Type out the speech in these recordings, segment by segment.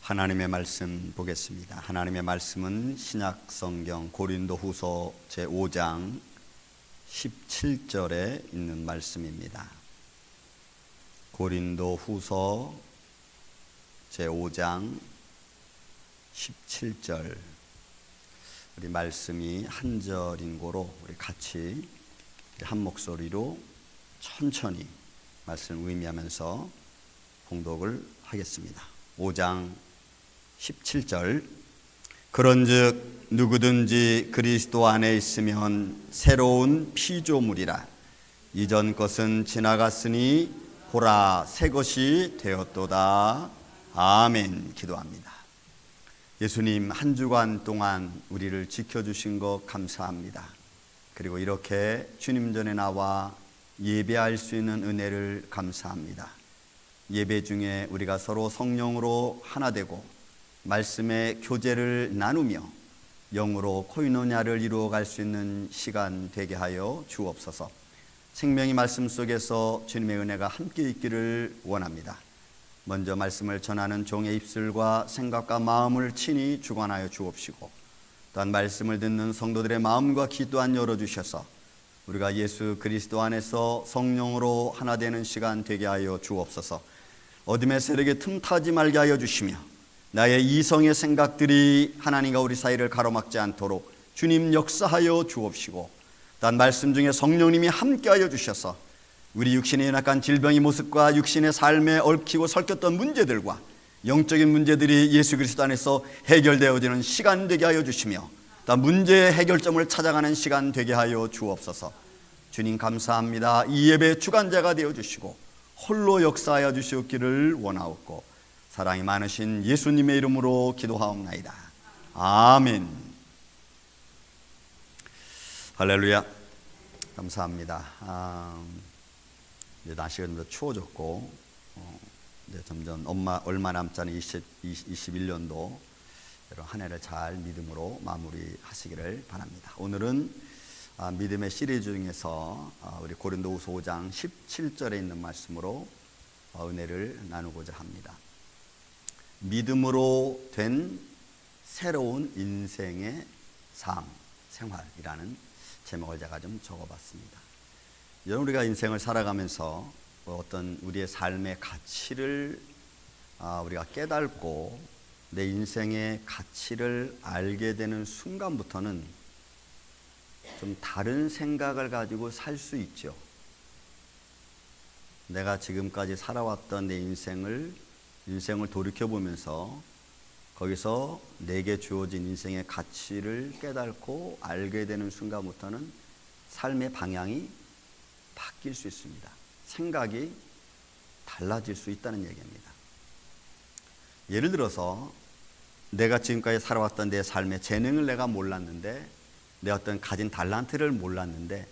하나님의 말씀 보겠습니다. 하나님의 말씀은 신약 성경 고린도후서 제5장 17절에 있는 말씀입니다. 고린도후서 제5장 17절, 우리 말씀이 한 절인 고로 우리 같이 한 목소리로 천천히 말씀을 의미하면서 봉독을 하겠습니다. 5장 17절. 그런즉 누구든지 그리스도 안에 있으면 새로운 피조물이라. 이전 것은 지나갔으니 보라 새 것이 되었도다. 아멘. 기도합니다. 예수님, 한 주간 동안 우리를 지켜주신 것 감사합니다. 그리고 이렇게 주님 전에 나와 예배할 수 있는 은혜를 감사합니다. 예배 중에 우리가 서로 성령으로 하나 되고 말씀의 교제를 나누며 영으로 코이노냐를 이루어갈 수 있는 시간 되게 하여 주옵소서. 생명의 말씀 속에서 주님의 은혜가 함께 있기를 원합니다. 먼저 말씀을 전하는 종의 입술과 생각과 마음을 친히 주관하여 주옵시고, 또한 말씀을 듣는 성도들의 마음과 귀 또한 열어주셔서 우리가 예수 그리스도 안에서 성령으로 하나 되는 시간 되게 하여 주옵소서. 어둠의 세력에 틈타지 말게 하여 주시며 나의 이성의 생각들이 하나님과 우리 사이를 가로막지 않도록 주님 역사하여 주옵시고, 또한 말씀 중에 성령님이 함께하여 주셔서 우리 육신의 연약한 질병의 모습과 육신의 삶에 얽히고 설켰던 문제들과 영적인 문제들이 예수 그리스도 안에서 해결되어지는 시간 되게 하여 주시며, 또한 문제의 해결점을 찾아가는 시간 되게 하여 주옵소서. 주님 감사합니다. 이 예배의 주관자가 되어주시고 홀로 역사하여 주시옵기를 원하옵고 사랑이 많으신 예수님의 이름으로 기도하옵나이다. 아멘. 할렐루야. 감사합니다. 이제 날씨가 좀 더 추워졌고 이제 점점 얼마 남지 않은 21년도 여러분 한 해를 잘 믿음으로 마무리하시기를 바랍니다. 오늘은 믿음의 시리즈 중에서 우리 고린도후서 5장 17절에 있는 말씀으로 은혜를 나누고자 합니다. 믿음으로 된 새로운 인생의 삶, 생활이라는 제목을 제가 좀 적어봤습니다. 여러분, 우리가 인생을 살아가면서 어떤 우리의 삶의 가치를 우리가 깨닫고 내 인생의 가치를 알게 되는 순간부터는 좀 다른 생각을 가지고 살 수 있죠. 내가 지금까지 살아왔던 내 인생을 돌이켜보면서 거기서 내게 주어진 인생의 가치를 깨닫고 알게 되는 순간부터는 삶의 방향이 바뀔 수 있습니다. 생각이 달라질 수 있다는 얘기입니다. 예를 들어서 내가 지금까지 살아왔던 내 삶의 재능을 내가 몰랐는데, 내 어떤 가진 달란트를 몰랐는데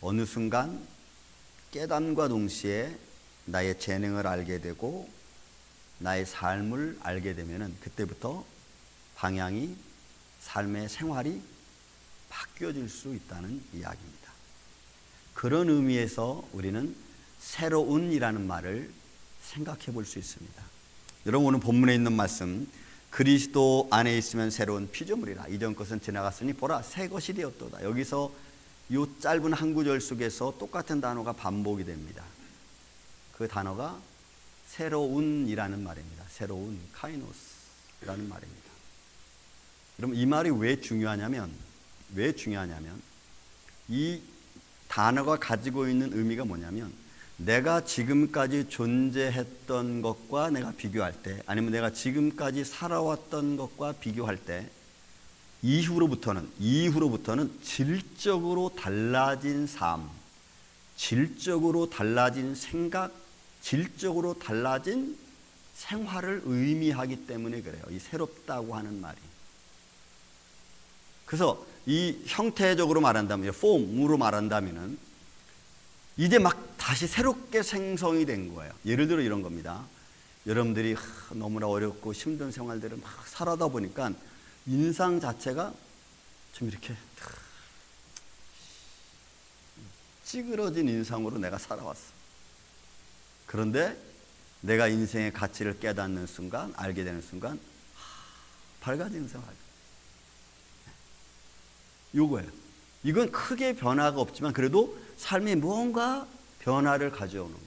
어느 순간 깨달음과 동시에 나의 재능을 알게 되고 나의 삶을 알게 되면은 그때부터 방향이, 삶의 생활이 바뀌어질 수 있다는 이야기입니다. 그런 의미에서 우리는 새로운이라는 말을 생각해 볼 수 있습니다. 여러분, 오늘 본문에 있는 말씀, 그리스도 안에 있으면 새로운 피조물이라. 이전 것은 지나갔으니 보라 새 것이 되었도다. 여기서 이 짧은 한 구절 속에서 똑같은 단어가 반복이 됩니다. 그 단어가 새로운이라는 말입니다. 새로운, 카이노스라는 말입니다. 여러분, 이 말이 왜 중요하냐면 이 단어가 가지고 있는 의미가 뭐냐면, 내가 지금까지 존재했던 것과 내가 비교할 때, 아니면 내가 지금까지 살아왔던 것과 비교할 때 이후로부터는 질적으로 달라진 삶, 질적으로 달라진 생각, 질적으로 달라진 생활을 의미하기 때문에 그래요. 이 새롭다고 하는 말이. 그래서 이 형태적으로 말한다면, 폼으로 말한다면은 이제 막 다시 새롭게 생성이 된 거예요. 예를 들어 이런 겁니다. 여러분들이 너무나 어렵고 힘든 생활들을 막 살아다 보니까 인상 자체가 좀 이렇게 찌그러진 인상으로 내가 살아왔어. 그런데 내가 인생의 가치를 깨닫는 순간, 알게 되는 순간 밝아지는 생활. 요거예요. 이건 크게 변화가 없지만 그래도 삶에 무언가 변화를 가져오는 거예요.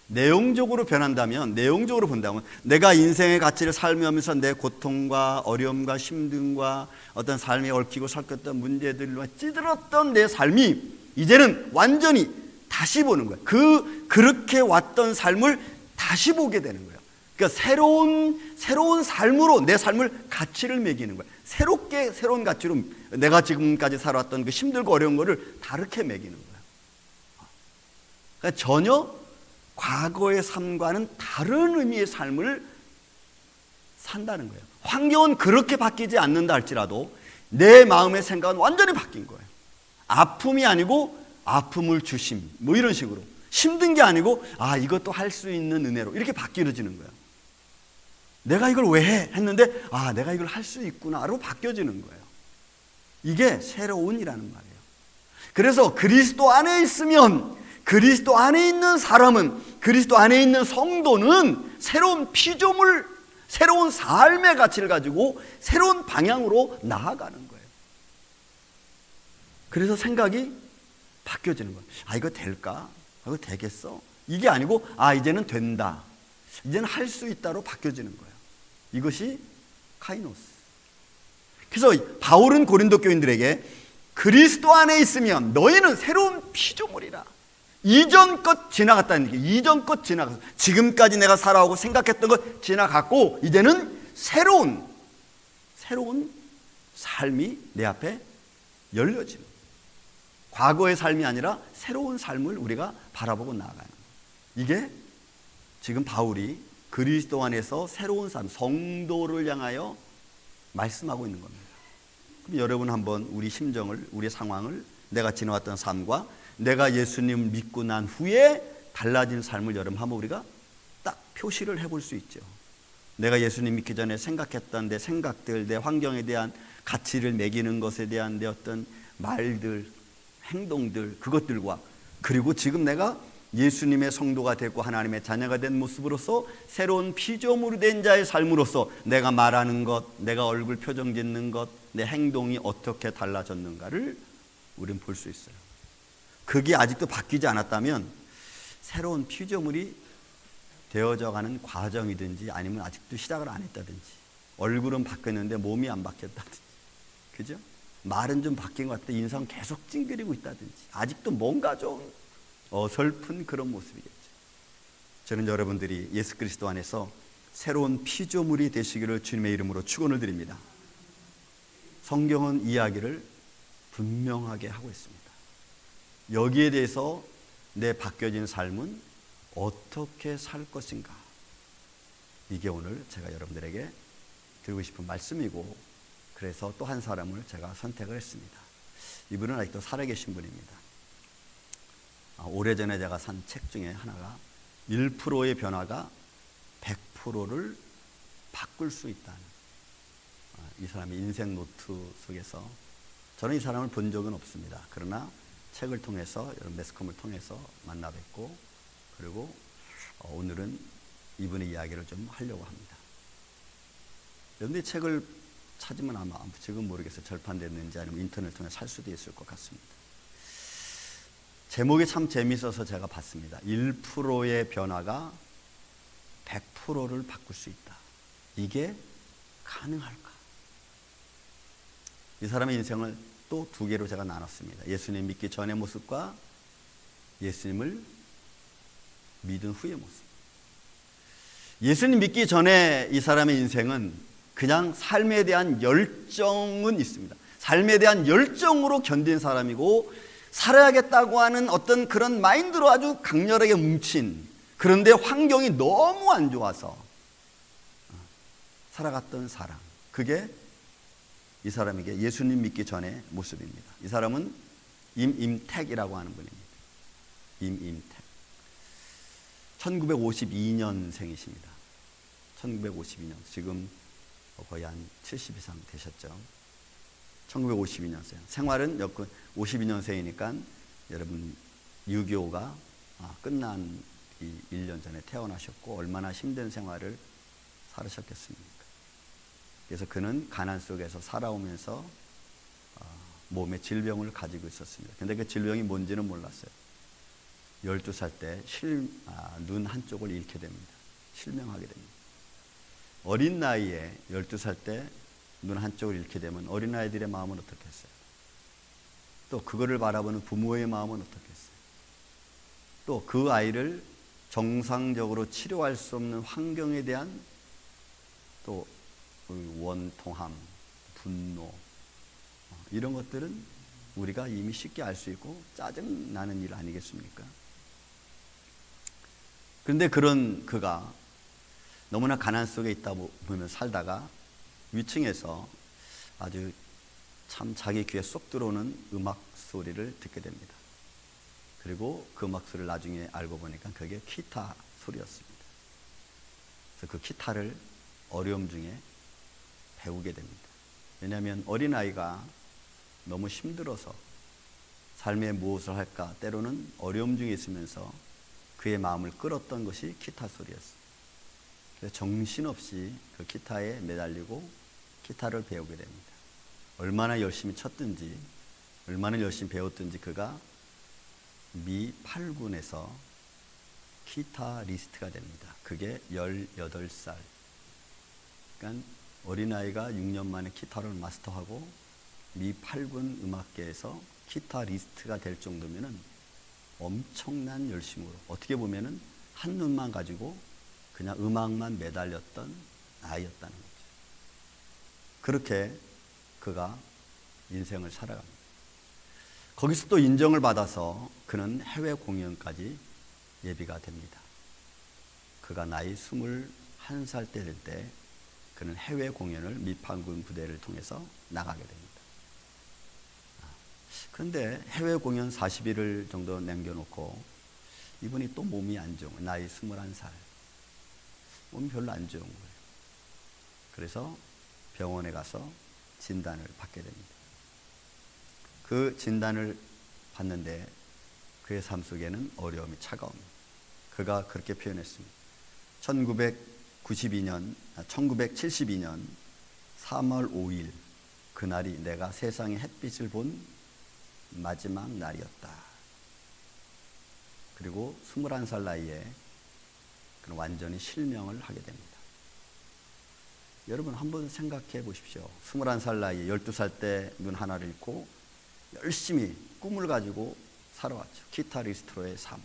내용적으로 변한다면, 내용적으로 본다면 내가 인생의 가치를 살면서 내 고통과 어려움과 힘듦과 어떤 삶에 얽히고 섞였던 문제들과 찌들었던 내 삶이 이제는 완전히 다시 보는 거예요. 그렇게 왔던 삶을 다시 보게 되는 거예요. 그러니까 새로운 삶으로 내 삶을 가치를 매기는 거예요. 새로운 가치로 내가 지금까지 살아왔던 그 힘들고 어려운 거를 다르게 매기는 거예요. 그러니까 전혀 과거의 삶과는 다른 의미의 삶을 산다는 거예요. 환경은 그렇게 바뀌지 않는다 할지라도 내 마음의 생각은 완전히 바뀐 거예요. 아픔이 아니고 아픔을 주심, 뭐 이런 식으로. 힘든 게 아니고 이것도 할 수 있는 은혜로 이렇게 바뀌어지는 거예요. 내가 이걸 왜 해? 했는데 내가 이걸 할 수 있구나로 바뀌어지는 거예요. 이게 새로운이라는 말이에요. 그래서 그리스도 안에 있으면, 그리스도 안에 있는 사람은, 그리스도 안에 있는 성도는 새로운 피조물, 새로운 삶의 가치를 가지고 새로운 방향으로 나아가는 거예요. 그래서 생각이 바뀌어지는 거예요. 이거 될까? 이거 되겠어? 이게 아니고 이제는 된다, 이제는 할 수 있다로 바뀌어지는 거예요. 이것이 카이노스. 그래서 바울은 고린도 교인들에게 그리스도 안에 있으면 너희는 새로운 피조물이라. 이전 것 지나갔다는 얘기예요. 이전 것 지나갔어. 지금까지 내가 살아오고 생각했던 것 지나갔고 이제는 새로운 삶이 내 앞에 열려지는 거예요. 과거의 삶이 아니라 새로운 삶을 우리가 바라보고 나아가는 거예요. 이게 지금 바울이 그리스도 안에서 새로운 삶, 성도를 향하여 말씀하고 있는 겁니다. 그럼 여러분 한번 우리 심정을, 우리 상황을, 내가 지나왔던 삶과 내가 예수님을 믿고 난 후에 달라진 삶을 여러분 한번 우리가 딱 표시를 해볼 수 있죠. 내가 예수님 믿기 전에 생각했던 내 생각들, 내 환경에 대한 가치를 매기는 것에 대한 내 어떤 말들, 행동들, 그것들과 그리고 지금 내가 예수님의 성도가 되고 하나님의 자녀가 된 모습으로서 새로운 피조물이 된 자의 삶으로서 내가 말하는 것, 내가 얼굴 표정 짓는 것, 내 행동이 어떻게 달라졌는가를 우리는 볼 수 있어요. 그게 아직도 바뀌지 않았다면 새로운 피조물이 되어져가는 과정이든지 아니면 아직도 시작을 안 했다든지, 얼굴은 바뀌었는데 몸이 안 바뀌었다든지, 그죠? 말은 좀 바뀐 것 같아 인상 계속 찡그리고 있다든지, 아직도 뭔가 좀 어설픈 그런 모습이겠죠. 저는 여러분들이 예수 그리스도 안에서 새로운 피조물이 되시기를 주님의 이름으로 축원을 드립니다. 성경은 이야기를 분명하게 하고 있습니다. 여기에 대해서 내 바뀌어진 삶은 어떻게 살 것인가, 이게 오늘 제가 여러분들에게 드리고 싶은 말씀이고, 그래서 또 한 사람을 제가 선택을 했습니다. 이분은 아직도 살아계신 분입니다. 오래전에 제가 산 책 중에 하나가 1%의 변화가 100%를 바꿀 수 있다는, 이 사람의 인생 노트 속에서, 저는 이 사람을 본 적은 없습니다. 그러나 책을 통해서, 여러분 매스컴을 통해서 만나 뵙고, 그리고 오늘은 이분의 이야기를 좀 하려고 합니다. 여러분들 책을 찾으면 아마 지금 모르겠어요. 절판됐는지 아니면 인터넷 통해 살 수도 있을 것 같습니다. 제목이 참 재미있어서 제가 봤습니다. 1%의 변화가 100%를 바꿀 수 있다. 이게 가능할까? 이 사람의 인생을 또 두 개로 제가 나눴습니다. 예수님 믿기 전의 모습과 예수님을 믿은 후의 모습. 예수님 믿기 전에 이 사람의 인생은 그냥 삶에 대한 열정은 있습니다. 삶에 대한 열정으로 견딘 사람이고, 살아야겠다고 하는 어떤 그런 마인드로 아주 강렬하게 뭉친, 그런데 환경이 너무 안 좋아서 살아갔던 사람, 그게 이 사람에게 예수님 믿기 전의 모습입니다. 이 사람은 임택이라고 하는 분입니다. 임택. 1952년생이십니다. 1952년. 지금 거의 한 70 이상 되셨죠. 1952년생. 생활은 52년생이니까 여러분 6.25가 끝난 1년 전에 태어나셨고 얼마나 힘든 생활을 살으셨겠습니까? 그래서 그는 가난 속에서 살아오면서 몸에 질병을 가지고 있었습니다. 근데 그 질병이 뭔지는 몰랐어요. 12살 때 눈 한쪽을 잃게 됩니다. 실명하게 됩니다. 어린 나이에 12살 때 눈 한쪽을 잃게 되면 어린아이들의 마음은 어떻겠어요? 또 그거를 바라보는 부모의 마음은 어떻겠어요? 또 그 아이를 정상적으로 치료할 수 없는 환경에 대한 또 원통함, 분노, 이런 것들은 우리가 이미 쉽게 알 수 있고 짜증나는 일 아니겠습니까? 그런데 그런 그가 너무나 가난 속에 있다 보면 살다가 위층에서 아주 참 자기 귀에 쏙 들어오는 음악 소리를 듣게 됩니다. 그리고 그 음악 소리를 나중에 알고 보니까 그게 기타 소리였습니다. 그래서 그 기타를 어려움 중에 배우게 됩니다. 왜냐하면 어린아이가 너무 힘들어서 삶에 무엇을 할까 때로는 어려움 중에 있으면서 그의 마음을 끌었던 것이 기타 소리였어요. 그래서 정신없이 그 기타에 매달리고 기타를 배우게 됩니다. 얼마나 열심히 쳤든지 얼마나 열심히 배웠든지 그가 미 8군에서 기타리스트가 됩니다. 그게 18살. 그러니까 어린아이가 6년 만에 기타를 마스터하고 미 8군 음악계에서 기타리스트가 될 정도면은 엄청난 열심으로, 어떻게 보면은 한 눈만 가지고 그냥 음악만 매달렸던 아이였다는 거죠. 그렇게 그가 인생을 살아갑니다. 거기서 또 인정을 받아서 그는 해외 공연까지 예비가 됩니다. 그가 나이 21살 때 될 때 그는 해외 공연을 미판군 부대를 통해서 나가게 됩니다. 그런데 해외 공연 40일을 정도 남겨놓고 이분이 또 몸이 안 좋은 거예요. 나이 21살. 몸이 별로 안 좋은 거예요. 그래서 병원에 가서 진단을 받게 됩니다. 그 진단을 받는데 그의 삶 속에는 어려움이 차가웁니다. 그가 그렇게 표현했습니다. 1972년 3월 5일 그날이 내가 세상에 햇빛을 본 마지막 날이었다. 그리고 21살 나이에 그는 완전히 실명을 하게 됩니다. 여러분 한번 생각해 보십시오. 21살 나이에 12살 때 눈 하나를 잃고 열심히 꿈을 가지고 살아왔죠. 기타리스트로의 삶.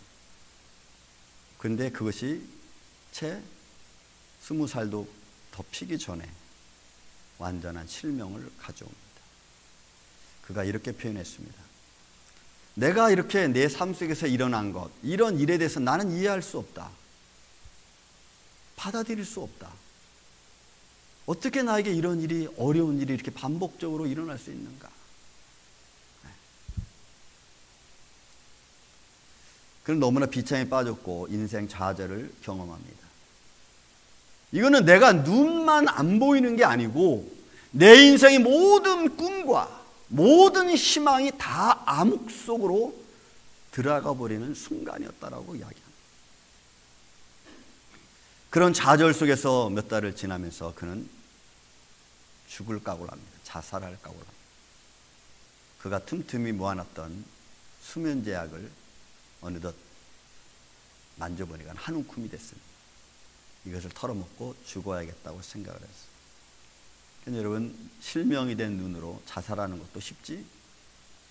근데 그것이 채 20살도 더 피기 전에 완전한 실명을 가져옵니다. 그가 이렇게 표현했습니다. 내가 이렇게 내 삶 속에서 일어난 것, 이런 일에 대해서 나는 이해할 수 없다. 받아들일 수 없다. 어떻게 나에게 이런 일이, 어려운 일이 이렇게 반복적으로 일어날 수 있는가? 그는 너무나 비참에 빠졌고 인생 좌절을 경험합니다. 이거는 내가 눈만 안 보이는 게 아니고 내 인생의 모든 꿈과 모든 희망이 다 암흑 속으로 들어가 버리는 순간이었다라고 이야기합니다. 그런 좌절 속에서 몇 달을 지나면서 그는 죽을 각오를 합니다. 자살할 각오를 합니다. 그가 틈틈이 모아놨던 수면제약을 어느덧 만져보니까 한 움큼이 됐습니다. 이것을 털어먹고 죽어야겠다고 생각을 했어요. 그러니까 여러분, 실명이 된 눈으로 자살하는 것도 쉽지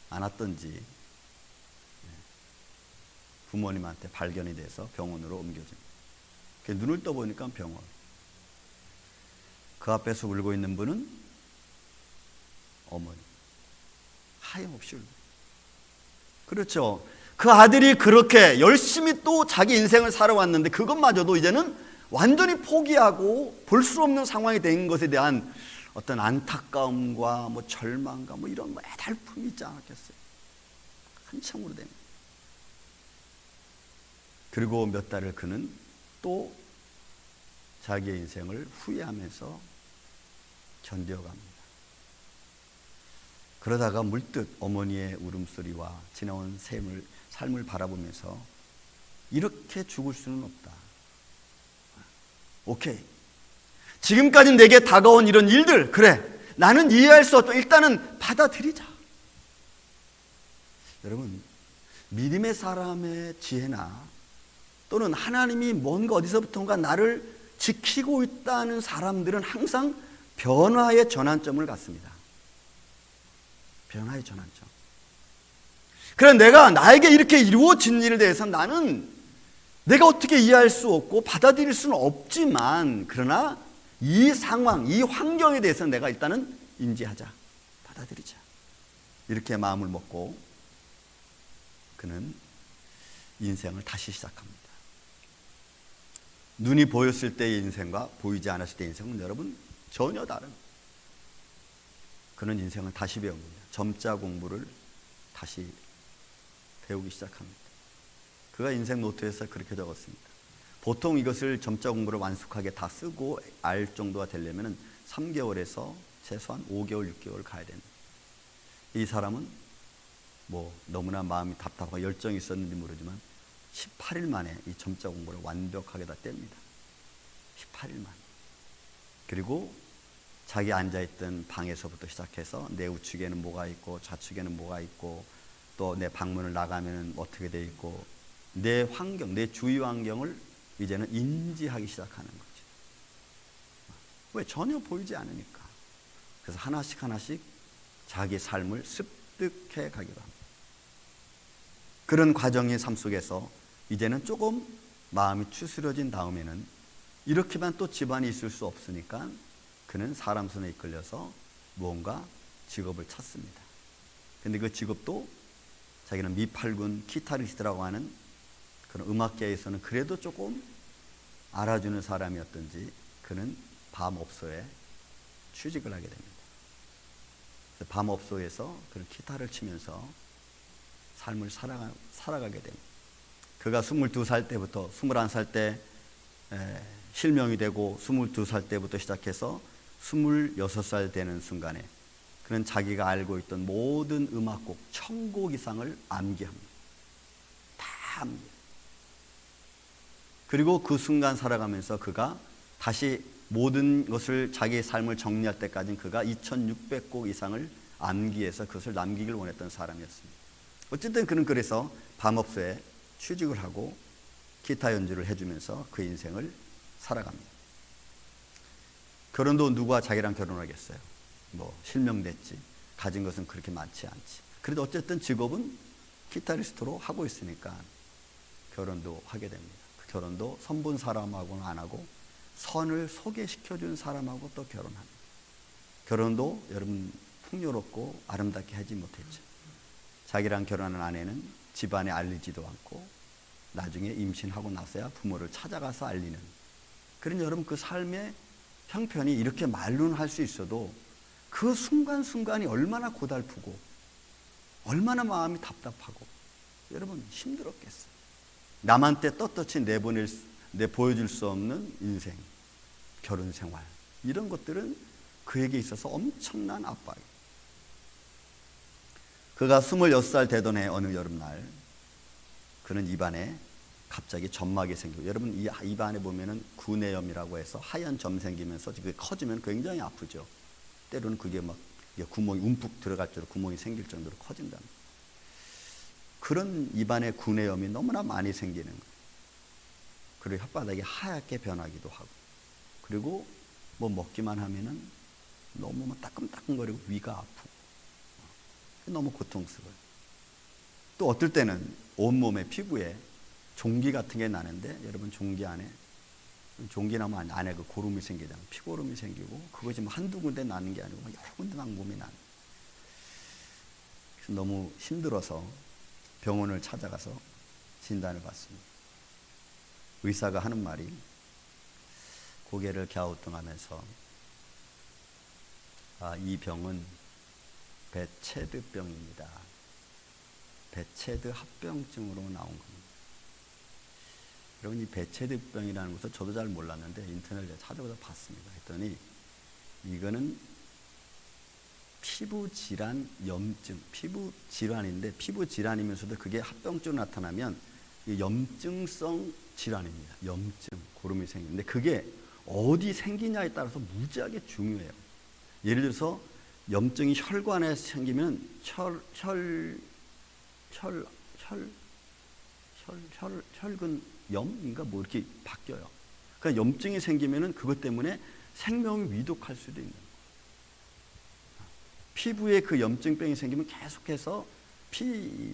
않았던지 부모님한테 발견이 돼서 병원으로 옮겨집니다. 눈을 떠보니까 병원. 그 앞에서 울고 있는 분은 어머니. 하염없이 울고. 그렇죠. 그 아들이 그렇게 열심히 또 자기 인생을 살아왔는데 그것마저도 이제는 완전히 포기하고 볼 수 없는 상황이 된 것에 대한 어떤 안타까움과 뭐 절망과 뭐 이런 뭐 애달픔이 있지 않았겠어요. 한참으로 됩니다. 그리고 몇 달을 그는 또 자기의 인생을 후회하면서 견뎌갑니다. 그러다가 물뜻 어머니의 울음소리와 지나온 삶을 바라보면서 이렇게 죽을 수는 없다. 오케이. 지금까지 내게 다가온 이런 일들, 그래, 나는 이해할 수 없다. 일단은 받아들이자. 여러분, 믿음의 사람의 지혜나 또는 하나님이 뭔가 어디서부턴가 나를 지키고 있다는 사람들은 항상 변화의 전환점을 갖습니다. 변화의 전환점. 그래, 나에게 이렇게 이루어진 일에 대해서 나는 내가 어떻게 이해할 수 없고 받아들일 수는 없지만, 그러나 이 상황, 이 환경에 대해서 내가 일단은 인지하자, 받아들이자. 이렇게 마음을 먹고 그는 인생을 다시 시작합니다. 눈이 보였을 때의 인생과 보이지 않았을 때의 인생은 여러분 전혀 다른, 그는 인생을 다시 배웁니다. 점자 공부를 다시 배우기 시작합니다. 그가 인생 노트에서 그렇게 적었습니다. 보통 이것을 점자 공부를 완숙하게 다 쓰고 알 정도가 되려면 3개월에서 최소한 5개월, 6개월 가야 됩니다. 이 사람은 너무나 마음이 답답하고 열정이 있었는지 모르지만 18일 만에 이 점자 공부를 완벽하게 다 뗍니다. 18일 만에. 그리고 자기 앉아있던 방에서부터 시작해서 내 우측에는 뭐가 있고 좌측에는 뭐가 있고 또 내 방문을 나가면 어떻게 돼 있고 내 환경, 내 주위 환경을 이제는 인지하기 시작하는 거죠. 왜? 전혀 보이지 않으니까. 그래서 하나씩 하나씩 자기 삶을 습득해 가기도 합니다. 그런 과정의 삶 속에서 이제는 조금 마음이 추스려진 다음에는 이렇게만 또 집안이 있을 수 없으니까 그는 사람 손에 이끌려서 무언가 직업을 찾습니다. 근데 그 직업도 자기는 미팔군 기타리스트라고 하는 그런 음악계에서는 그래도 조금 알아주는 사람이었던지 그는 밤업소에 취직을 하게 됩니다. 밤업소에서 그런 기타를 치면서 삶을 살아가게 됩니다. 그가 22살 때부터 21살 때 실명이 되고 22살 때부터 시작해서 26살 되는 순간에 그는 자기가 알고 있던 모든 음악곡 1000곡 이상을 암기합니다. 다 암기. 그리고 그 순간 살아가면서 그가 다시 모든 것을 자기의 삶을 정리할 때까지는 그가 2600곡 이상을 암기해서 그것을 남기길 원했던 사람이었습니다. 어쨌든 그는 그래서 밤업소에 취직을 하고 기타 연주를 해주면서 그 인생을 살아갑니다. 결혼도 누가 자기랑 결혼하겠어요? 실명됐지. 가진 것은 그렇게 많지 않지. 그래도 어쨌든 직업은 기타리스트로 하고 있으니까 결혼도 하게 됩니다. 그 결혼도 선본 사람하고는 안 하고 선을 소개시켜준 사람하고 또 결혼합니다. 결혼도 여러분 풍요롭고 아름답게 하지 못했죠. 자기랑 결혼하는 아내는 집안에 알리지도 않고 나중에 임신하고 나서야 부모를 찾아가서 알리는 그런 여러분 그 삶의 형편이 이렇게 말로는 할 수 있어도 그 순간순간이 얼마나 고달프고 얼마나 마음이 답답하고 여러분 힘들었겠어요. 남한테 떳떳이 보여줄 수 없는 인생, 결혼 생활 이런 것들은 그에게 있어서 엄청난 압박이에요. 그가 26살 되던 해 어느 여름날 그는 입안에 갑자기 점막이 생기고 여러분 이 입안에 보면은 구내염이라고 해서 하얀 점 생기면서 그게 커지면 굉장히 아프죠. 때로는 그게 막 구멍이 움푹 들어갈 정도로 구멍이 생길 정도로 커진답니다. 그런 입안에 구내염이 너무나 많이 생기는 거예요. 그리고 혓바닥이 하얗게 변하기도 하고 그리고 먹기만 하면은 너무 따끔따끔거리고 위가 아프고 너무 고통스러워요. 또 어떨 때는 온몸의 피부에 종기 같은 게 나는데 여러분 종기 나면 안에 그 고름이 생기잖아요. 피고름이 생기고 그것이 한두 군데 나는 게 아니고 여러 군데 막 몸이 나는. 그래서 너무 힘들어서 병원을 찾아가서 진단을 받습니다. 의사가 하는 말이 고개를 갸우뚱하면서 이 병은 베체드병입니다. 베체드 합병증으로 나온 겁니다. 여러분 이 베체드병이라는 것을 저도 잘 몰랐는데 인터넷에 찾아보다 봤습니다. 했더니 이거는 피부 질환 염증, 피부 질환인데 피부 질환이면서도 그게 합병증으로 나타나면 염증성 질환입니다. 염증, 고름이 생기는데 그게 어디 생기냐에 따라서 무지하게 중요해요. 예를 들어서 염증이 혈관에 생기면 혈근염인가 뭐 이렇게 바뀌어요. 그러니까 염증이 생기면은 그것 때문에 생명이 위독할 수도 있는 거예요. 피부에 그 염증병이 생기면 계속해서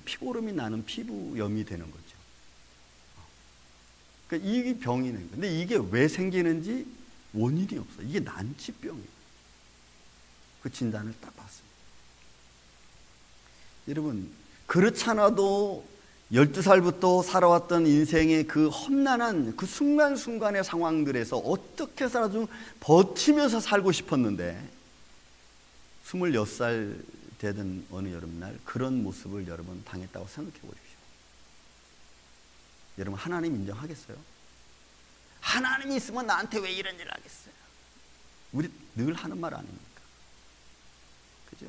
피고름이 나는 피부염이 되는 거죠. 그러니까 이 병이 있는 거예요. 근데 이게 왜 생기는지 원인이 없어요. 이게 난치병이에요. 그 진단을 딱 봤습니다. 여러분, 그렇잖아도 12살부터 살아왔던 인생의 그 험난한 그 순간순간의 상황들에서 어떻게 해서라도 버티면서 살고 싶었는데 26살 되던 어느 여름날 그런 모습을 여러분 당했다고 생각해 보십시오. 여러분, 하나님 인정하겠어요? 하나님이 있으면 나한테 왜 이런 일을 하겠어요? 우리 늘 하는 말 아닙니까? 그죠?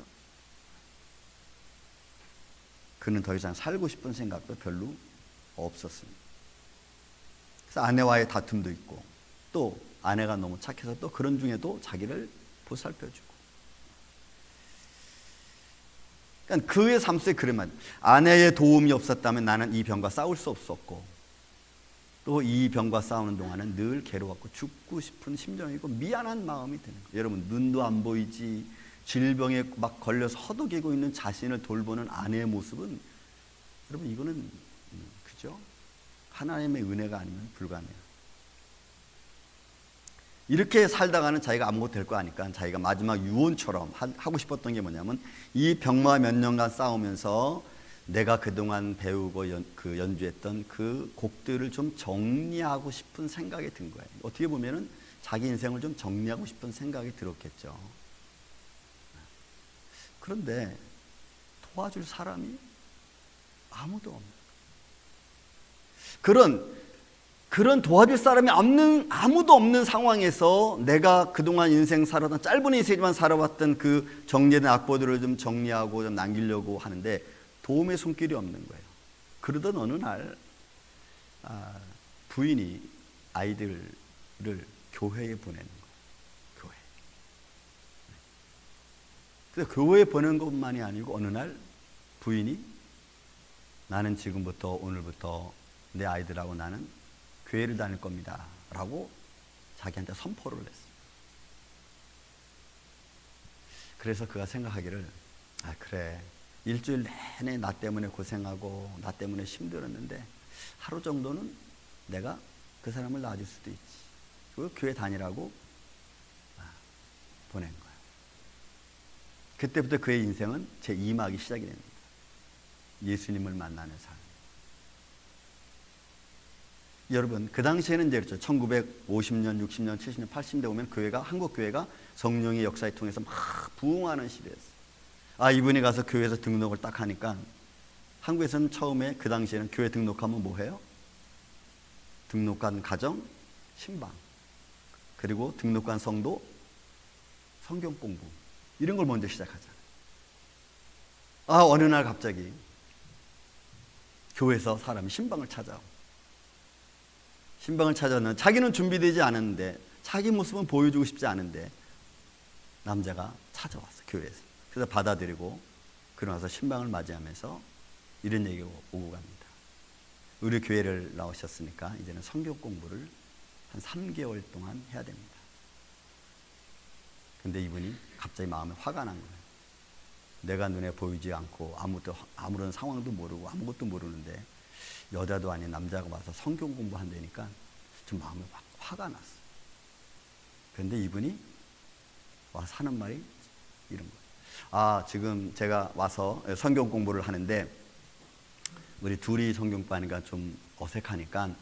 그는 더 이상 살고 싶은 생각도 별로 없었습니다. 그래서 아내와의 다툼도 있고 또 아내가 너무 착해서 또 그런 중에도 자기를 보살펴주고, 그러니까 그의 삶 속에 그런 말, 아내의 도움이 없었다면 나는 이 병과 싸울 수 없었고 또 이 병과 싸우는 동안은 늘 괴로웠고 죽고 싶은 심정이고 미안한 마음이 드는 거예요. 여러분, 눈도 안 보이지 질병에 막 걸려서 허덕이고 있는 자신을 돌보는 아내의 모습은 여러분 이거는 그죠? 하나님의 은혜가 아니면 불가능해요. 이렇게 살다가는 자기가 아무것도 될 거 아니까 자기가 마지막 유언처럼 하고 싶었던 게 뭐냐면 이 병과 몇 년간 싸우면서 내가 그동안 배우고 연주했던 그 곡들을 좀 정리하고 싶은 생각이 든 거예요. 어떻게 보면은 자기 인생을 좀 정리하고 싶은 생각이 들었겠죠. 그런데 도와줄 사람이 아무도 없는, 그런 도와줄 사람이 아무도 없는 상황에서 내가 그동안 인생 살았던 짧은 인생이지만 살아왔던 그 정리된 악보들을 좀 정리하고 좀 남기려고 하는데 도움의 손길이 없는 거예요. 그러던 어느 날 부인이 아이들을 교회에 보내는 거예요. 교회. 그래서 교회에 보내는 것만이 아니고 어느 날 부인이 나는 지금부터 오늘부터 내 아이들하고 나는 교회를 다닐 겁니다 라고 자기한테 선포를 했어요. 그래서 그가 생각하기를 그래, 일주일 내내 나 때문에 고생하고 나 때문에 힘들었는데 하루 정도는 내가 그 사람을 놔줄 수도 있지. 그리고 교회 다니라고 보낸 거예요. 그때부터 그의 인생은 제2막이 시작이 됩니다. 예수님을 만나는 삶. 여러분, 그 당시에는 이제 그렇죠. 1950년, 60년, 70년, 80년대 오면 한국 교회가 성령의 역사에 통해서 막 부흥하는 시대였어요. 이분이 가서 교회에서 등록을 딱 하니까 한국에서는 처음에 그 당시에는 교회 등록하면 뭐 해요? 등록한 가정, 신방, 그리고 등록한 성도, 성경 공부, 이런 걸 먼저 시작하잖아요. 어느 날 갑자기 교회에서 사람이 신방을 찾아오는, 자기는 준비되지 않았는데 자기 모습은 보여주고 싶지 않은데 남자가 찾아왔어, 교회에서. 그래서 받아들이고 그러나서 신방을 맞이하면서 이런 얘기가 오고 갑니다. 우리 교회를 나오셨으니까 이제는 성경 공부를 한 3개월 동안 해야 됩니다. 근데 이분이 갑자기 마음에 화가 난 거예요. 내가 눈에 보이지 않고 아무런 상황도 모르고 아무것도 모르는데 여자도 아닌 남자가 와서 성경 공부한다니까 좀 마음에 화가 났어요. 그런데 이분이 와서 하는 말이 이런 거예요. 지금 제가 와서 성경 공부를 하는데 우리 둘이 성경 공부하니까 좀 어색하니까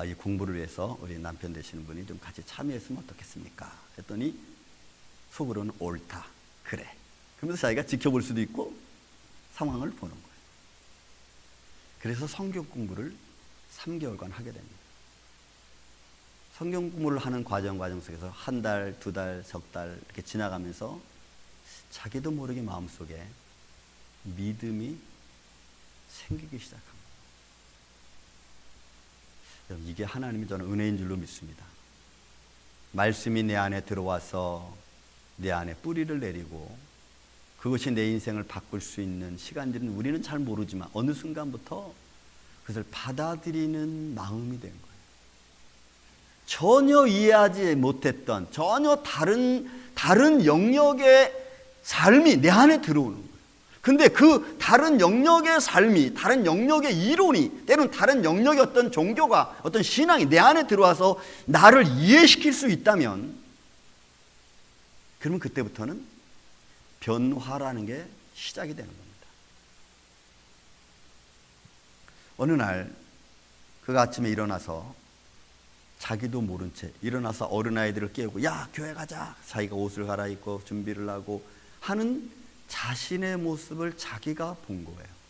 이 공부를 위해서 우리 남편 되시는 분이 좀 같이 참여했으면 어떻겠습니까? 했더니 속으로는 옳다, 그래. 그러면서 자기가 지켜볼 수도 있고 상황을 보는 거예요. 그래서 성경 공부를 3개월간 하게 됩니다. 성경 공부를 하는 과정 속에서 한 달, 두 달, 석 달 이렇게 지나가면서 자기도 모르게 마음속에 믿음이 생기기 시작합니다. 이게 하나님이 저는 은혜인 줄로 믿습니다. 말씀이 내 안에 들어와서 내 안에 뿌리를 내리고 그것이 내 인생을 바꿀 수 있는 시간들은 우리는 잘 모르지만 어느 순간부터 그것을 받아들이는 마음이 된 거예요. 전혀 이해하지 못했던 전혀 다른 영역의 삶이 내 안에 들어오는 거예요. 근데 그 다른 영역의 삶이, 다른 영역의 이론이, 때로는 다른 영역의 어떤 종교가, 어떤 신앙이 내 안에 들어와서 나를 이해시킬 수 있다면, 그러면 그때부터는 변화라는 게 시작이 되는 겁니다. 어느 날 그가 아침에 일어나서 자기도 모른 채 일어나서 어린아이들을 깨우고 야 교회 가자, 자기가 옷을 갈아입고 준비를 하고 하는 자신의 모습을 자기가 본 거예요.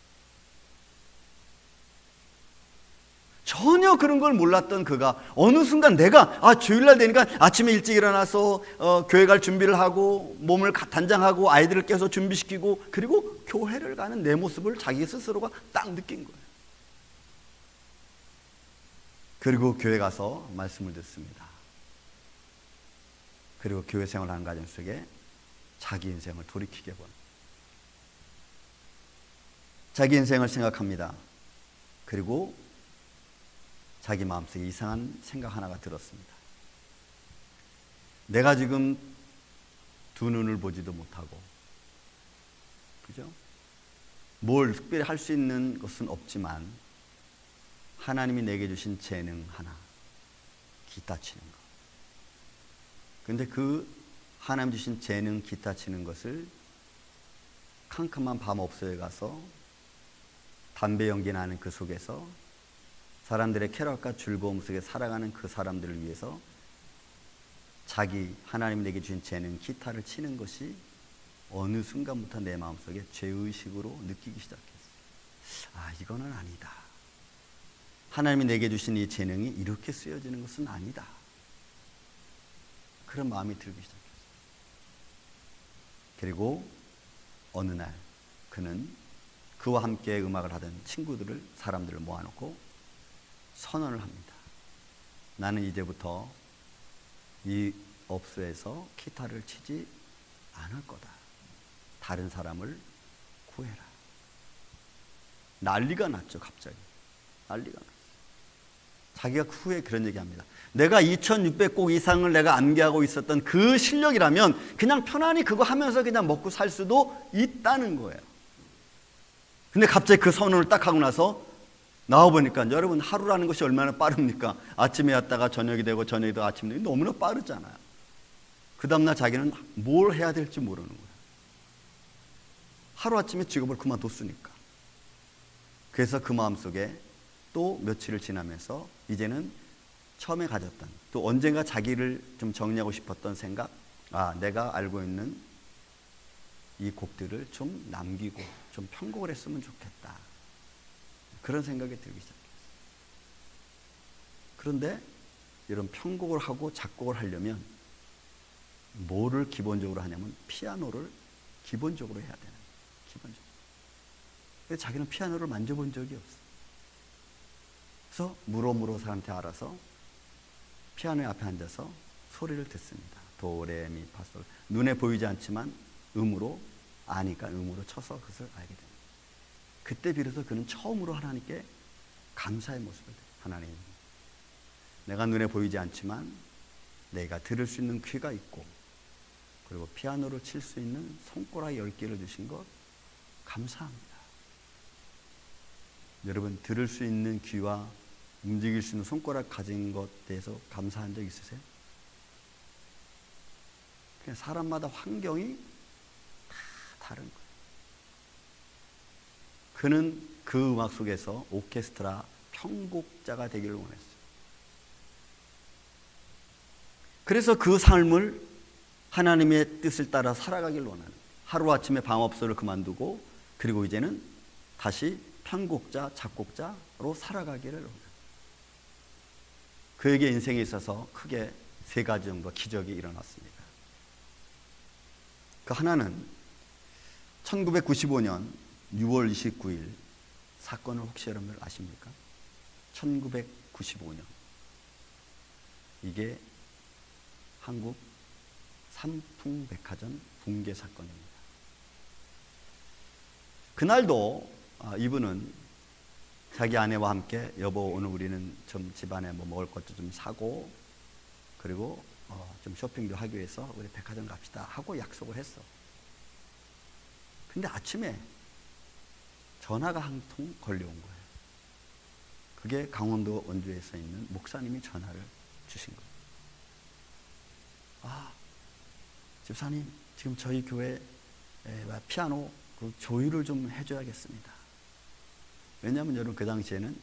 전혀 그런 걸 몰랐던 그가 어느 순간 내가 주일날 되니까 아침에 일찍 일어나서 교회 갈 준비를 하고 몸을 단장하고 아이들을 깨서 준비시키고 그리고 교회를 가는 내 모습을 자기 스스로가 딱 느낀 거예요. 그리고 교회 가서 말씀을 듣습니다. 그리고 교회 생활하는 과정 속에 자기 인생을 돌이키게 본, 자기 인생을 생각합니다. 그리고 자기 마음속에 이상한 생각 하나가 들었습니다. 내가 지금 두 눈을 보지도 못하고, 그죠? 뭘 특별히 할 수 있는 것은 없지만 하나님이 내게 주신 재능 하나, 기타 치는 것. 근데 그 하나님 주신 재능 기타 치는 것을 캄캄한 밤 업소에 가서 담배 연기 나는 그 속에서 사람들의 쾌락과 즐거움 속에 살아가는 그 사람들을 위해서 자기 하나님이 내게 주신 재능 기타를 치는 것이 어느 순간부터 내 마음속에 죄의식으로 느끼기 시작했어요. 이거는 아니다. 하나님이 내게 주신 이 재능이 이렇게 쓰여지는 것은 아니다. 그런 마음이 들기 시작했어요. 그리고 어느 날 그는 그와 함께 음악을 하던 친구들을, 사람들을 모아놓고 선언을 합니다. 나는 이제부터 이 업소에서 기타를 치지 않을 거다. 다른 사람을 구해라. 난리가 났죠. 갑자기 난리가 났어요. 자기가 후에 그런 얘기합니다. 내가 2600곡 이상을 내가 암기하고 있었던 그 실력이라면 그냥 편안히 그거 하면서 그냥 먹고 살 수도 있다는 거예요. 근데 갑자기 그 선언을 딱 하고 나서 나와보니까, 여러분 하루라는 것이 얼마나 빠릅니까? 아침에 왔다가 저녁이 되고 저녁이 되고 아침이 되고 너무나 빠르잖아요. 그 다음날 자기는 뭘 해야 될지 모르는 거예요. 하루아침에 직업을 그만뒀으니까. 그래서 그 마음속에 또 며칠을 지나면서 이제는 처음에 가졌던, 또 언젠가 자기를 좀 정리하고 싶었던 생각, 내가 알고 있는 이 곡들을 좀 남기고 좀 편곡을 했으면 좋겠다. 그런 생각이 들기 시작했어요. 그런데 이런 편곡을 하고 작곡을 하려면 뭐를 기본적으로 하냐면 피아노를 기본적으로 해야 되는 거예요. 기본적으로. 그래서 자기는 피아노를 만져본 적이 없어요. 그래서 물어물어 사람한테 알아서 피아노 앞에 앉아서 소리를 듣습니다. 도, 레, 미, 파, 솔. 눈에 보이지 않지만 음으로 아니까 음으로 쳐서 그것을 알게 됩니다. 그때 비로소 그는 처음으로 하나님께 감사의 모습을 드려요. 하나님, 내가 눈에 보이지 않지만 내가 들을 수 있는 귀가 있고 그리고 피아노를 칠 수 있는 손가락 10개를 주신 것 감사합니다. 여러분, 들을 수 있는 귀와 움직일 수 있는 손가락 가진 것에 대해서 감사한 적 있으세요? 그냥 사람마다 환경이 다 다른 거예요. 그는 그 음악 속에서 오케스트라 편곡자가 되기를 원했어요. 그래서 그 삶을 하나님의 뜻을 따라 살아가길 원하는, 하루아침에 방업소를 그만두고 그리고 이제는 다시 편곡자, 작곡자로 살아가기를 원합니다. 그에게 인생에 있어서 크게 3가지 정도 기적이 일어났습니다. 그 하나는 1995년 6월 29일 사건을 혹시 여러분들 아십니까? 1995년 1995년. 이게 한국 삼풍백화점 붕괴 사건입니다. 그날도 이분은 자기 아내와 함께 여보 오늘 우리는 좀 집안에 뭐 먹을 것도 좀 사고 그리고 좀 쇼핑도 하기 위해서 우리 백화점 갑시다 하고 약속을 했어. 근데 아침에 전화가 한 통 걸려온 거예요. 그게 강원도 원주에서 있는 목사님이 전화를 주신 거예요. 집사님 지금 저희 교회 피아노 그 조율을 좀 해줘야겠습니다. 왜냐하면 여러분 그 당시에는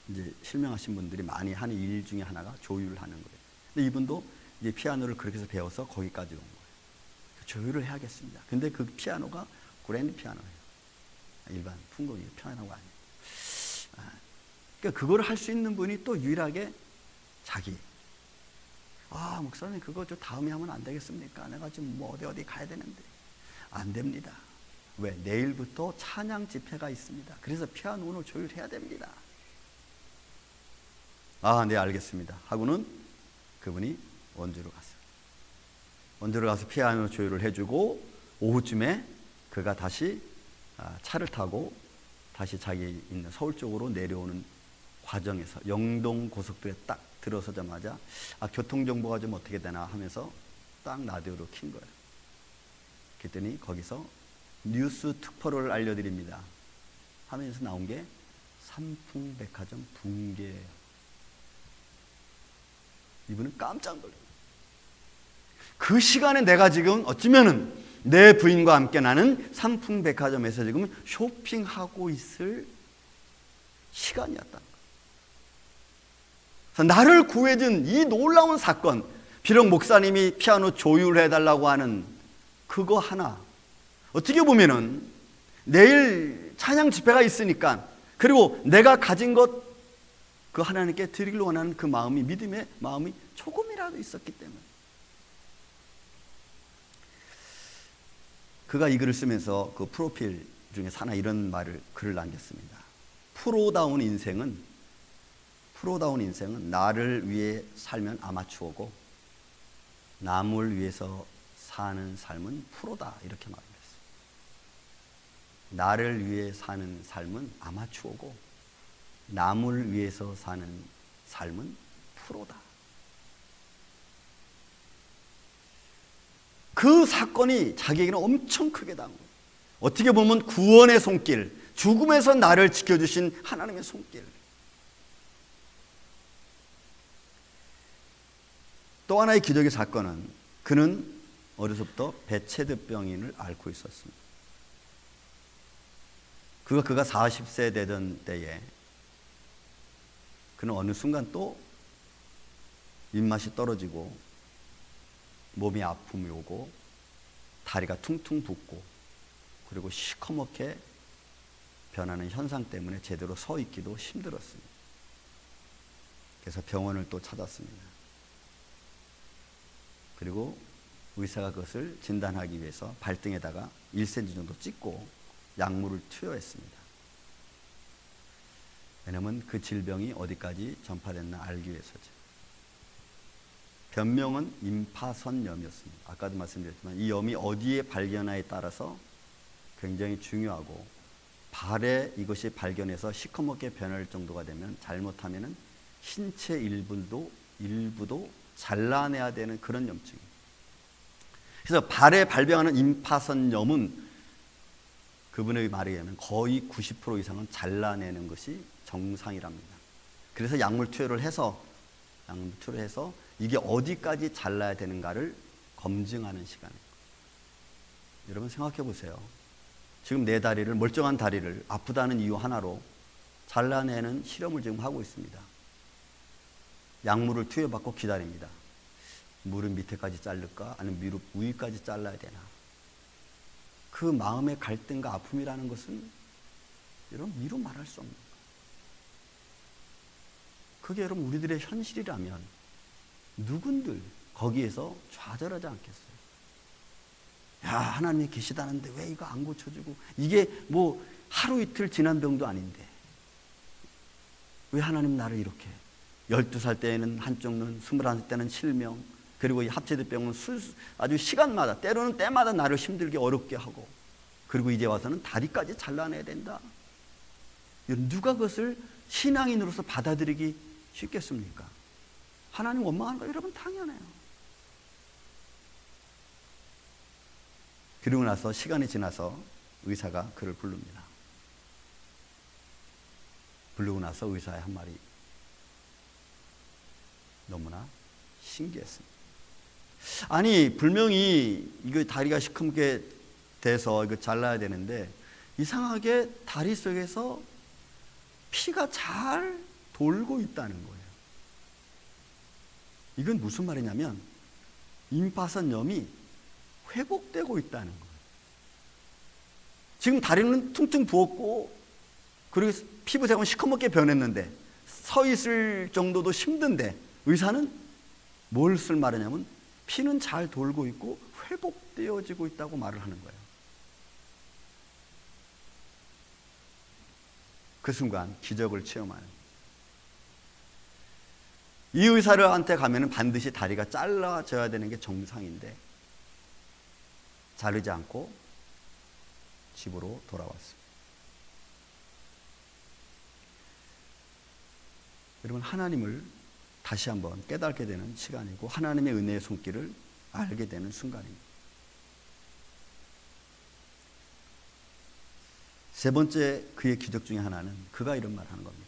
이제 실명하신 분들이 많이 하는 일 중에 하나가 조율을 하는 거예요. 근데 이분도 이제 피아노를 그렇게 해서 배워서 거기까지 온 거예요. 조율을 해야겠습니다. 근데 그 피아노가 그랜드 피아노예요. 일반 풍곡이 피아노가 아니에요. 그러니까 그걸 할 수 있는 분이 또 유일하게 자기. 목사님 그거 좀 다음에 하면 안 되겠습니까? 내가 지금 뭐 어디 가야 되는데. 안 됩니다. 왜? 내일부터 찬양 집회가 있습니다. 그래서 피아노를 조율해야 됩니다. 네 알겠습니다. 하고는 그분이 원주로 갔어요. 원주로 가서 피아노 조율을 해주고 오후쯤에 그가 다시 차를 타고 다시 자기 있는 서울 쪽으로 내려오는 과정에서 영동 고속도로에 딱 들어서자마자 교통정보가 좀 어떻게 되나 하면서 딱 라디오로 킨 거예요. 그랬더니 거기서 뉴스 특보를 알려드립니다 하면서 나온 게 삼풍백화점 붕괴예요. 이분은 깜짝 놀랐어요. 그 시간에 내가 지금 어쩌면은 내 부인과 함께 나는 삼풍백화점에서 지금 쇼핑하고 있을 시간이었다. 그래서 나를 구해준 이 놀라운 사건, 비록 목사님이 피아노 조율해달라고 하는 그거 하나, 어떻게 보면은 내일 찬양 집회가 있으니까 그리고 내가 가진 것 그 하나님께 드리기로 원하는 그 마음이, 믿음의 마음이 조금이라도 있었기 때문에 그가 이 글을 쓰면서 그 프로필 중에 하나 이런 글을 남겼습니다. 프로다운 인생은 나를 위해 살면 아마추어고 남을 위해서 사는 삶은 프로다, 이렇게 말했어요. 나를 위해 사는 삶은 아마추어고 남을 위해서 사는 삶은 프로다. 그 사건이 자기에게는 엄청 크게 당한 거예요. 어떻게 보면 구원의 손길, 죽음에서 나를 지켜주신 하나님의 손길. 또 하나의 기적의 사건은 그는 어려서부터 배체득병인을 앓고 있었습니다. 그가 40세 되던 때에 그는 어느 순간 또 입맛이 떨어지고 몸이 아픔이 오고 다리가 퉁퉁 붓고 그리고 시커멓게 변하는 현상 때문에 제대로 서 있기도 힘들었습니다. 그래서 병원을 또 찾았습니다. 그리고 의사가 그것을 진단하기 위해서 발등에다가 1cm 정도 찍고 약물을 투여했습니다. 왜냐하면 그 질병이 어디까지 전파됐나 알기 위해서죠. 변명은 임파선염이었습니다. 아까도 말씀드렸지만 이 염이 어디에 발견하에 따라서 굉장히 중요하고, 발에 이것이 발견해서 시커멓게 변할 정도가 되면 잘못하면 신체 일부도 잘라내야 되는 그런 염증입니다. 그래서 발에 발병하는 임파선염은 그분의 말에 의하면 거의 90% 이상은 잘라내는 것이 정상이랍니다. 그래서 약물 투여를 해서 이게 어디까지 잘라야 되는가를 검증하는 시간이에요. 여러분 생각해 보세요. 지금 내 다리를, 멀쩡한 다리를 아프다는 이유 하나로 잘라내는 실험을 지금 하고 있습니다. 약물을 투여받고 기다립니다. 무릎 밑에까지 자를까? 아니면 무릎 위까지 잘라야 되나? 그 마음의 갈등과 아픔이라는 것은 여러분 미루 말할 수 없는 거예요. 그게 여러분 우리들의 현실이라면 누군들 거기에서 좌절하지 않겠어요? 야, 하나님이 계시다는데 왜 이거 안 고쳐주고, 이게 뭐 하루 이틀 지난 병도 아닌데 왜 하나님 나를 이렇게 12살 때는 한쪽 눈, 21살 때는 실명, 그리고 이 합체대병은 아주 시간마다, 때로는 때마다 나를 힘들게 어렵게 하고, 그리고 이제 와서는 다리까지 잘라내야 된다. 누가 그것을 신앙인으로서 받아들이기 쉽겠습니까? 하나님 원망하는 거 여러분 당연해요. 그리고 나서 시간이 지나서 의사가 그를 부릅니다. 부르고 나서 의사의 한 말이 너무나 신기했습니다. 아니, 분명히 이거 다리가 시커멓게 돼서 이거 잘라야 되는데 이상하게 다리 속에서 피가 잘 돌고 있다는 거예요. 이건 무슨 말이냐면 임파선염이 회복되고 있다는 거예요. 지금 다리는 퉁퉁 부었고 그리고 피부색은 시커멓게 변했는데 서 있을 정도도 힘든데 의사는 뭘 쓸 말이냐면 피는 잘 돌고 있고 회복되어지고 있다고 말을 하는 거예요. 그 순간 기적을 체험하는, 이 의사한테 가면은 반드시 다리가 잘라져야 되는 게 정상인데 자르지 않고 집으로 돌아왔습니다. 여러분, 하나님을 다시 한번 깨닫게 되는 시간이고 하나님의 은혜의 손길을 알게 되는 순간입니다. 세 번째 그의 기적 중에 하나는 그가 이런 말을 하는 겁니다.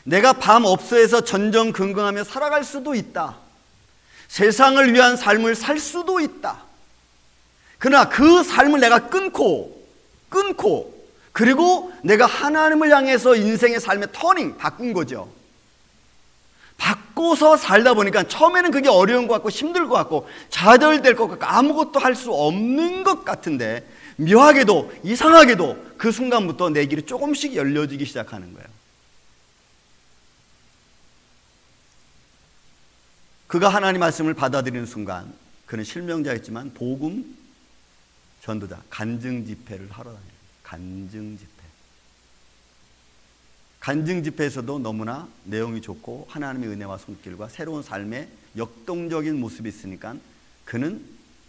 내가 밤 업소에서 전전긍긍하며 살아갈 수도 있다. 세상을 위한 삶을 살 수도 있다. 그러나 그 삶을 내가 끊고 그리고 내가 하나님을 향해서 인생의 삶의 터닝 바꾼 거죠. 바꿔서 살다 보니까 처음에는 그게 어려운 것 같고 힘들 것 같고 좌절될 것 같고 아무것도 할 수 없는 것 같은데 묘하게도 이상하게도 그 순간부터 내 길이 조금씩 열려지기 시작하는 거예요. 그가 하나님 말씀을 받아들이는 순간 그는 실명자였지만 복음 전도자, 간증 집회를 하러 다녀요. 간증 집회. 간증 집회에서도 너무나 내용이 좋고 하나님의 은혜와 손길과 새로운 삶의 역동적인 모습이 있으니까 그는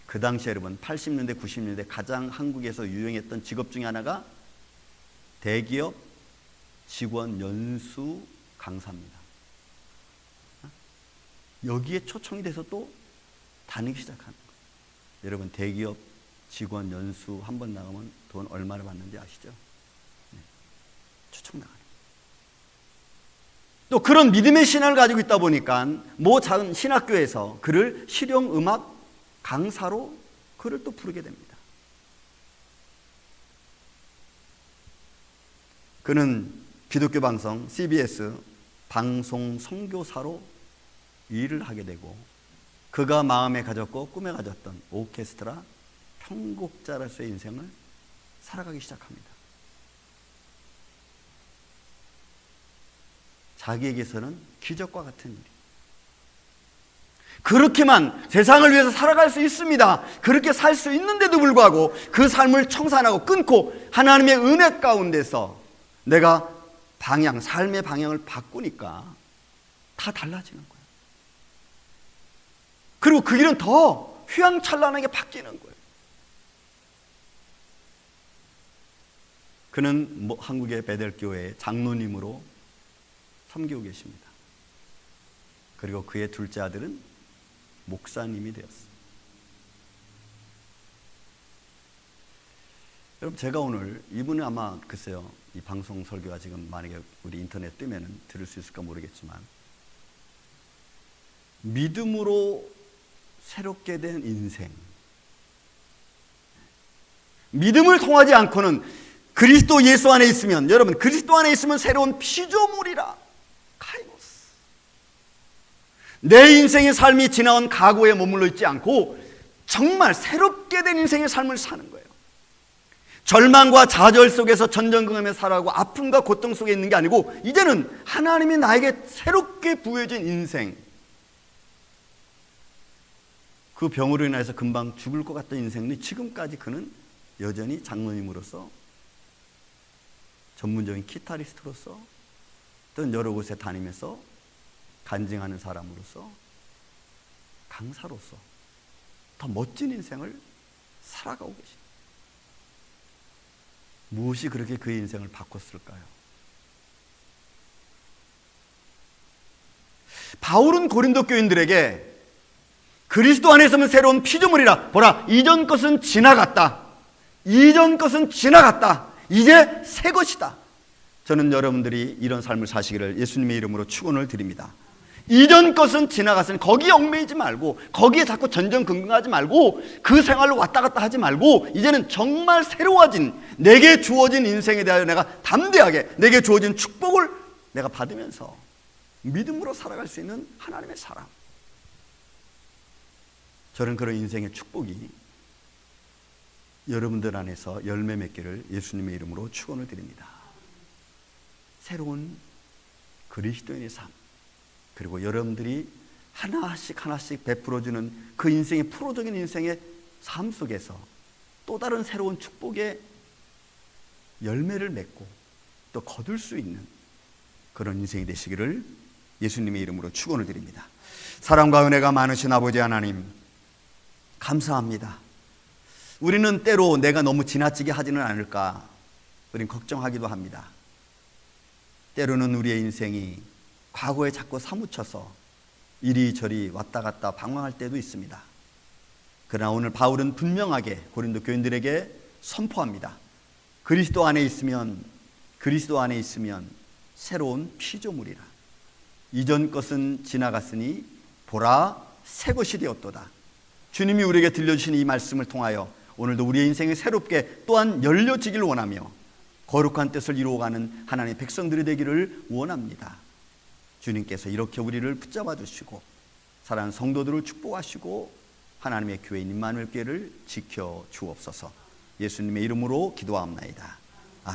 그 당시에 여러분 80년대 90년대 가장 한국에서 유행했던 직업 중에 하나가 대기업 직원 연수 강사입니다. 여기에 초청이 돼서 또 다니기 시작하는 거예요. 여러분, 대기업 직원 연수 한 번 나가면 돈 얼마나 받는지 아시죠? 네. 초청 나가는 거예요. 또 그런 믿음의 신앙을 가지고 있다 보니까 모 작은 신학교에서 그를 실용음악 강사로 그를 또 부르게 됩니다. 그는 기독교 방송 CBS 방송 선교사로 일을 하게 되고 그가 마음에 가졌고 꿈에 가졌던 오케스트라 편곡자로서의 인생을 살아가기 시작합니다. 자기에게서는 기적과 같은 일이. 그렇게만 세상을 위해서 살아갈 수 있습니다. 그렇게 살 수 있는데도 불구하고 그 삶을 청산하고 끊고 하나님의 은혜 가운데서 내가 삶의 방향을 바꾸니까 다 달라지는 거예요. 그리고 그 길은 더 휘황찬란하게 바뀌는 거예요. 그는 한국의 베델교회의 장로님으로 섬기고 계십니다. 그리고 그의 둘째 아들은 목사님이 되었습니다. 여러분, 제가 오늘 이분은 아마 글쎄요, 이 방송 설교가 지금 만약에 우리 인터넷 뜨면은 들을 수 있을까 모르겠지만 믿음으로 새롭게 된 인생, 믿음을 통하지 않고는 그리스도 예수 안에 있으면, 여러분 그리스도 안에 있으면 새로운 피조물이라. 카이노스. 내 인생의 삶이 지나온 과거에 머물러 있지 않고 정말 새롭게 된 인생의 삶을 사는 거예요. 절망과 좌절 속에서 전전긍긍하며 살아가고 아픔과 고통 속에 있는 게 아니고 이제는 하나님이 나에게 새롭게 부여진 인생, 그 병으로 인해서 금방 죽을 것 같던 인생이 지금까지 그는 여전히 장로님으로서, 전문적인 기타리스트로서 또는 여러 곳에 다니면서 간증하는 사람으로서, 강사로서 더 멋진 인생을 살아가고 계십니다. 무엇이 그렇게 그의 인생을 바꿨을까요? 바울은 고린도 교인들에게 그리스도 안에서는 새로운 피조물이라, 보라, 이전 것은 지나갔다, 이전 것은 지나갔다, 이제 새 것이다. 저는 여러분들이 이런 삶을 사시기를 예수님의 이름으로 축원을 드립니다. 이전 것은 지나갔으니 거기에 얽매이지 말고, 거기에 자꾸 전전긍긍하지 말고, 그 생활로 왔다 갔다 하지 말고, 이제는 정말 새로워진, 내게 주어진 인생에 대하여 내가 담대하게, 내게 주어진 축복을 내가 받으면서 믿음으로 살아갈 수 있는 하나님의 사람. 저는 그런 인생의 축복이 여러분들 안에서 열매 맺기를 예수님의 이름으로 축원을 드립니다. 새로운 그리스도인의 삶, 그리고 여러분들이 하나씩 하나씩 베풀어주는 그 인생의, 프로적인 인생의 삶 속에서 또 다른 새로운 축복의 열매를 맺고 또 거둘 수 있는 그런 인생이 되시기를 예수님의 이름으로 축원을 드립니다. 사랑과 은혜가 많으신 아버지 하나님, 감사합니다. 우리는 때로 내가 너무 지나치게 하지는 않을까 우린 걱정하기도 합니다. 때로는 우리의 인생이 과거에 자꾸 사무쳐서 이리저리 왔다 갔다 방황할 때도 있습니다. 그러나 오늘 바울은 분명하게 고린도 교인들에게 선포합니다. 그리스도 안에 있으면 새로운 피조물이라. 이전 것은 지나갔으니 보라, 새 것이 되었도다. 주님이 우리에게 들려주신 이 말씀을 통하여 오늘도 우리의 인생이 새롭게 또한 열려지길 원하며 거룩한 뜻을 이루어가는 하나님의 백성들이 되기를 원합니다. 주님께서 이렇게 우리를 붙잡아 주시고 사랑하는 성도들을 축복하시고 하나님의 교회인 임마누엘 교회를 지켜 주옵소서. 예수님의 이름으로 기도하옵나이다.